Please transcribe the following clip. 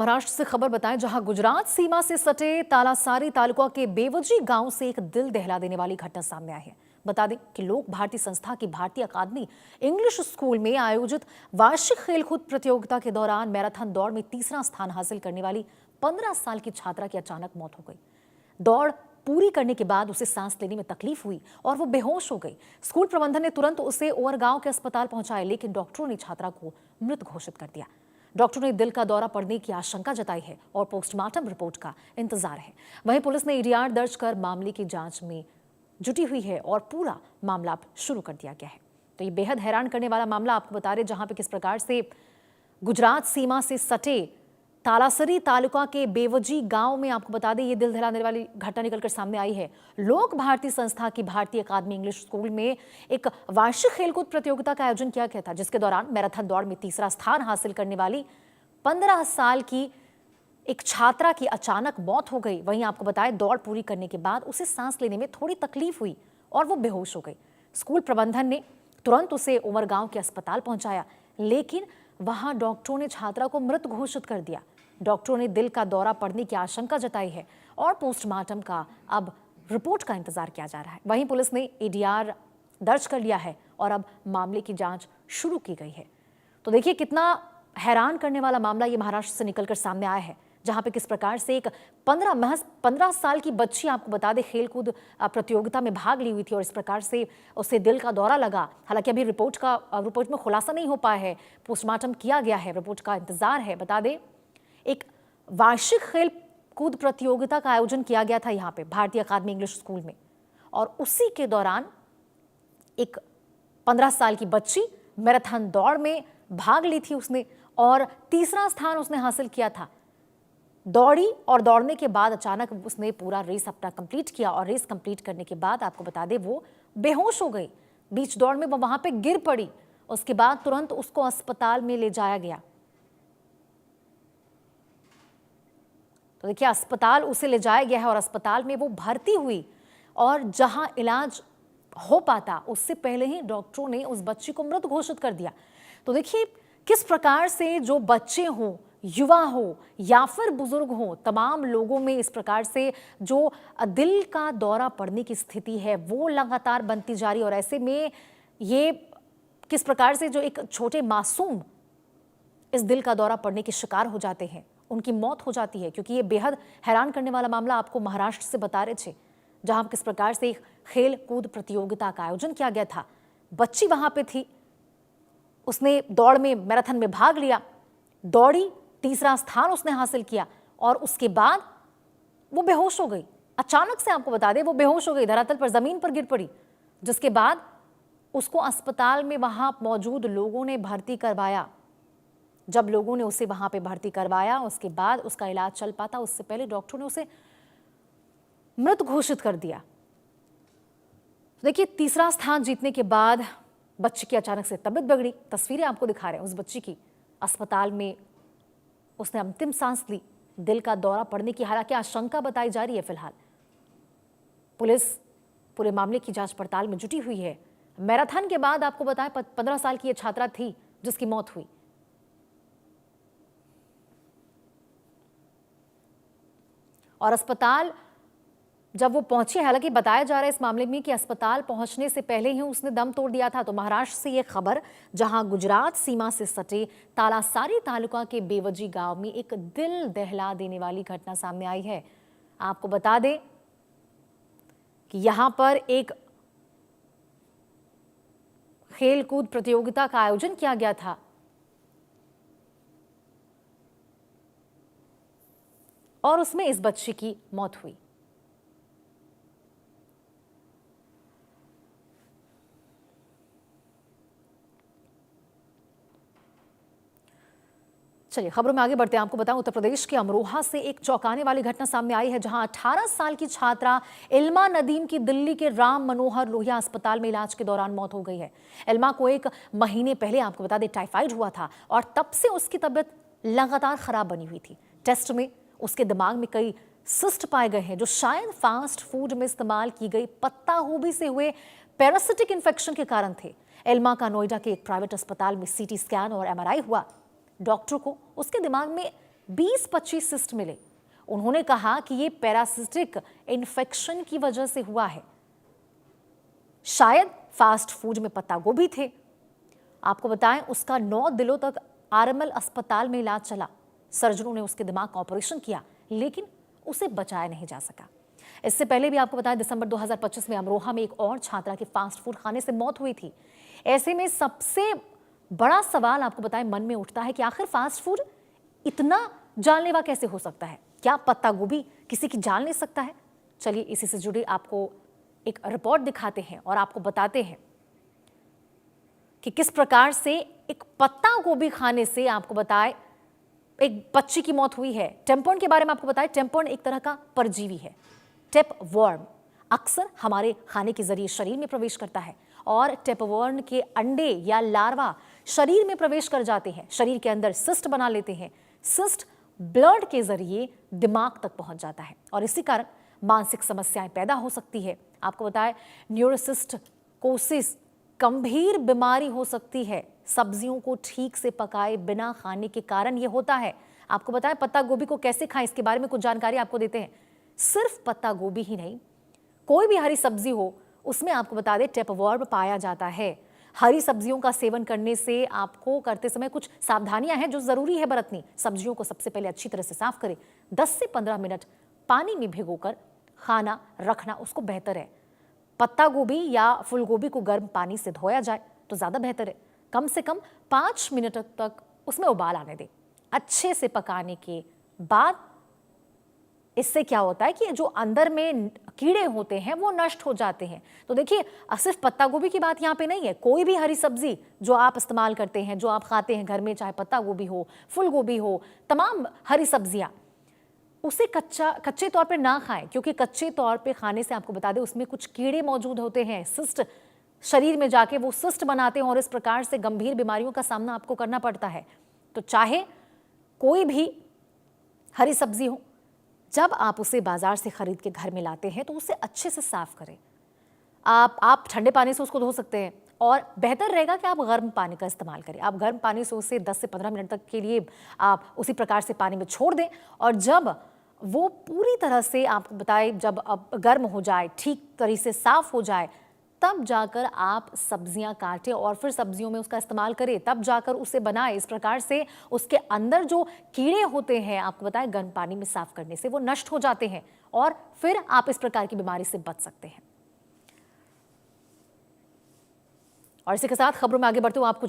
महाराष्ट्र से खबर बताएं, जहां गुजरात सीमा से सटे तालासारी तालुका के बेवजी गांव से एक दिल दहला देने वाली घटना सामने आई है। बता दें कि लोक भारती संस्था की भारतीय अकादमी इंग्लिश स्कूल में आयोजित वार्षिक खेलकूद प्रतियोगिता के दौरान मैराथन दौड़ में तीसरा स्थान हासिल करने वाली 15 साल की छात्रा की अचानक मौत हो गई। दौड़ पूरी करने के बाद उसे सांस लेने में तकलीफ हुई और वो बेहोश हो गई। स्कूल प्रबंधन ने तुरंत उसे ओवरगांव के अस्पताल पहुंचाया, लेकिन डॉक्टरों ने छात्रा को मृत घोषित कर दिया। डॉक्टरों ने दिल का दौरा पड़ने की आशंका जताई है और पोस्टमार्टम रिपोर्ट का इंतजार है। वहीं पुलिस ने ईडीआर दर्ज कर मामले की जांच में जुटी हुई है और पूरा मामला अब शुरू कर दिया गया है। तो ये बेहद हैरान करने वाला मामला आपको बता रहे, जहां पे किस प्रकार से गुजरात सीमा से सटे तालासरी तालुका के बेवजी गांव में आपको बता दें ये दिल दहलाने वाली घटना निकलकर सामने आई है। लोक भारती संस्था की भारतीय अकादमी इंग्लिश स्कूल में एक वार्षिक खेलकूद प्रतियोगिता का आयोजन किया गया था, जिसके दौरान मैराथन दौड़ में तीसरा स्थान हासिल करने वाली 15 साल की एक छात्रा की अचानक मौत हो गई। वहीं आपको बताएं, दौड़ पूरी करने के बाद उसे सांस लेने में थोड़ी तकलीफ हुई और वो बेहोश हो गई। स्कूल प्रबंधन ने तुरंत उसे उमरगांव के अस्पताल पहुंचाया, लेकिन वहां डॉक्टरों ने छात्रा को मृत घोषित कर दिया। डॉक्टरों ने दिल का दौरा पड़ने की आशंका जताई है और पोस्टमार्टम का अब रिपोर्ट का इंतजार किया जा रहा है। वहीं पुलिस ने एडीआर दर्ज कर लिया है और अब मामले की जांच शुरू की गई है। तो देखिए कितना हैरान करने वाला मामला ये महाराष्ट्र से निकलकर सामने आया है, जहां पे किस प्रकार से एक 15 साल की बच्ची, आपको बता दें, खेलकूद प्रतियोगिता में भाग ली हुई थी और इस प्रकार से उसे दिल का दौरा लगा। हालांकि अभी रिपोर्ट में खुलासा नहीं हो पाया है, पोस्टमार्टम किया गया है, रिपोर्ट का इंतजार है। बता दें, एक वार्षिक खेल कूद प्रतियोगिता का आयोजन किया गया था यहाँ पे भारतीय अकादमी इंग्लिश स्कूल में, और उसी के दौरान एक 15 साल की बच्ची मैराथन दौड़ में भाग ली थी उसने और तीसरा स्थान उसने हासिल किया था। दौड़ी और दौड़ने के बाद अचानक उसने पूरा रेस अपना कंप्लीट किया और रेस कंप्लीट करने के बाद आपको बता दें वो बेहोश हो गई। बीच दौड़ में वो वहां पे गिर पड़ी। उसके बाद तुरंत उसको अस्पताल में ले जाया गया। तो देखिए, अस्पताल उसे ले जाया गया है और अस्पताल में वो भर्ती हुई और जहां इलाज हो पाता उससे पहले ही डॉक्टरों ने उस बच्ची को मृत घोषित कर दिया। तो देखिए किस प्रकार से जो बच्चे हों, युवा हो या फिर बुजुर्ग हो, तमाम लोगों में इस प्रकार से जो दिल का दौरा पड़ने की स्थिति है वो लगातार बनती जा रही है। और ऐसे में ये किस प्रकार से जो एक छोटे मासूम इस दिल का दौरा पड़ने के शिकार हो जाते हैं, उनकी मौत हो जाती है। क्योंकि ये बेहद हैरान करने वाला मामला आपको महाराष्ट्र से बता रहे थे, जहां किस प्रकार से एक खेल कूद प्रतियोगिता का आयोजन किया गया था। बच्ची वहां पे थी, उसने दौड़ में मैराथन में भाग लिया, दौड़ी, तीसरा स्थान उसने हासिल किया और उसके बाद वो बेहोश हो गई। अचानक से आपको बता दें वो बेहोश हो गई, धरातल पर जमीन पर गिर पड़ी, जिसके बाद उसको अस्पताल में वहां मौजूद लोगों ने भर्ती करवाया। जब लोगों ने उसे वहां पे भर्ती करवाया, उसके बाद उसका इलाज चल पाता, उससे पहले डॉक्टरों ने उसे मृत घोषित कर दिया। देखिए, तीसरा स्थान जीतने के बाद बच्ची की अचानक से तबीयत बिगड़ी। तस्वीरें आपको दिखा रहे हैं उस बच्ची की। अस्पताल में उसने अंतिम सांस ली, दिल का दौरा पड़ने की हालांकि आशंका बताई जा रही है। फिलहाल पुलिस पूरे मामले की जांच पड़ताल में जुटी हुई है। मैराथन के बाद आपको बताएं 15 साल की यह छात्रा थी जिसकी मौत हुई। और अस्पताल जब वो पहुंची, हालांकि बताया जा रहा है इस मामले में कि अस्पताल पहुंचने से पहले ही उसने दम तोड़ दिया था। तो महाराष्ट्र से ये खबर, जहां गुजरात सीमा से सटे तालासारी तालुका के बेवजी गांव में एक दिल दहला देने वाली घटना सामने आई है। आपको बता दें कि यहां पर एक खेल कूद प्रतियोगिता का आयोजन किया गया था और उसमें इस बच्ची की मौत हुई। चलिए खबरों में आगे बढ़ते हैं। आपको बताऊं, उत्तर प्रदेश के अमरोहा से एक चौंकाने वाली घटना सामने आई है, जहां 18 साल की छात्रा इल्मा नदीम की दिल्ली के राम मनोहर लोहिया अस्पताल में इलाज के दौरान मौत हो गई है। इल्मा को 1 महीने पहले आपको बता दें टाइफाइड हुआ था और तब से उसकी तबीयत लगातार खराब बनी हुई थी। टेस्ट में उसके दिमाग में कई सिस्ट पाए गए हैं, जो शायद फास्ट फूड में इस्तेमाल की गई पत्ता गोभी से हुए पैरासिटिक इन्फेक्शन के कारण थे। इल्मा का नोएडा के एक प्राइवेट अस्पताल में सीटी स्कैन और एमआरआई हुआ। डॉक्टर को उसके दिमाग में 20-25 सिस्ट मिले। उन्होंने कहा कि ये पैरासिटिक इन्फेक्शन की वजह से हुआ है। शायद फास्ट फूड में पत्ता गोभी थे। आपको बताएं, उसका 9 दिनों तक आरएमएल अस्पताल में इलाज चला। सर्जनों ने उसके दिमाग का ऑपरेशन किया, लेकिन उसे बचाया नहीं जा सका। इससे पहले भी आपको बताएं, दिसंबर 2025 में अमरोहा में एक और छात्रा की फास्ट फूड खाने से मौत हुई थी। ऐसे में सबसे बड़ा सवाल आपको बताएं मन में उठता है कि आखिर फास्ट फूड इतना जानलेवा कैसे हो सकता है? क्या पत्ता गोभी किसी की जान ले सकता है? चलिए इसी से जुड़ी आपको एक रिपोर्ट दिखाते हैं और आपको बताते हैं कि किस प्रकार से एक पत्ता गोभी खाने से आपको बताए एक बच्ची की मौत हुई है। टेपवर्म के बारे में आपको बताएं, टेपवर्म एक तरह का परजीवी है। टेपवर्म अक्सर हमारे खाने के जरिए शरीर में प्रवेश करता है और टेपवर्म के अंडे या लार्वा शरीर में प्रवेश कर जाते हैं, शरीर के अंदर सिस्ट बना लेते हैं। सिस्ट ब्लड के जरिए दिमाग तक पहुंच जाता है और इसी कारण मानसिक समस्याएं पैदा हो सकती है। आपको बताएं, न्यूरोसिस्टिकोसिस गंभीर बीमारी हो सकती है। सब्जियों को ठीक से पकाए बिना खाने के कारण यह होता है। आपको बताएं, पत्ता गोभी को कैसे खाएं, इसके बारे में कुछ जानकारी आपको देते हैं। सिर्फ पत्ता गोभी ही नहीं, कोई भी हरी सब्जी हो उसमें आपको बता दें टेपवर्म पाया जाता है। हरी सब्जियों का सेवन करने से आपको करते समय कुछ सावधानियां हैं जो जरूरी है बरतनी। सब्जियों को सबसे पहले अच्छी तरह से साफ करें। 10 से 15 मिनट पानी में भिगोकर खाना रखना उसको बेहतर है। पत्ता गोभी या फूल गोभी को गर्म पानी से धोया जाए तो ज्यादा बेहतर है। कम से कम 5 मिनट तक उसमें उबाल आने दें। अच्छे से पकाने के बाद इससे क्या होता है कि जो अंदर में कीड़े होते हैं वो नष्ट हो जाते हैं। तो देखिए, सिर्फ पत्ता गोभी की बात यहाँ पे नहीं है। कोई भी हरी सब्जी जो आप इस्तेमाल करते हैं, जो आप खाते हैं घर में, चाहे पत्ता गोभी हो, फूल गोभी हो, तमाम हरी सब्जियां, उसे कच्चे तौर पे ना खाएं, क्योंकि कच्चे तौर पे खाने से आपको बता दें उसमें कुछ कीड़े मौजूद होते हैं। सिस्ट शरीर में जाके वो सिस्ट बनाते हैं और इस प्रकार से गंभीर बीमारियों का सामना आपको करना पड़ता है। तो चाहे कोई भी हरी सब्जी हो, जब आप उसे बाजार से खरीद के घर में लाते हैं तो उसे अच्छे से साफ करें। आप ठंडे पानी से उसको धो सकते हैं और बेहतर रहेगा कि आप गर्म पानी का इस्तेमाल करें। आप गर्म पानी से उसे 10 से 15 मिनट तक के लिए आप उसी प्रकार से पानी में छोड़ दें और जब वो पूरी तरह से आपको बताएं, जब अब गर्म हो जाए, ठीक तरीके से साफ हो जाए, तब जाकर आप सब्जियां काटें और फिर सब्जियों में उसका इस्तेमाल करें, तब जाकर उसे बनाएं। इस प्रकार से उसके अंदर जो कीड़े होते हैं, आपको बताएं, गर्म पानी में साफ करने से वो नष्ट हो जाते हैं और फिर आप इस प्रकार की बीमारी से बच सकते हैं। और इसी के साथ खबरों में आगे बढ़ते हुए आपको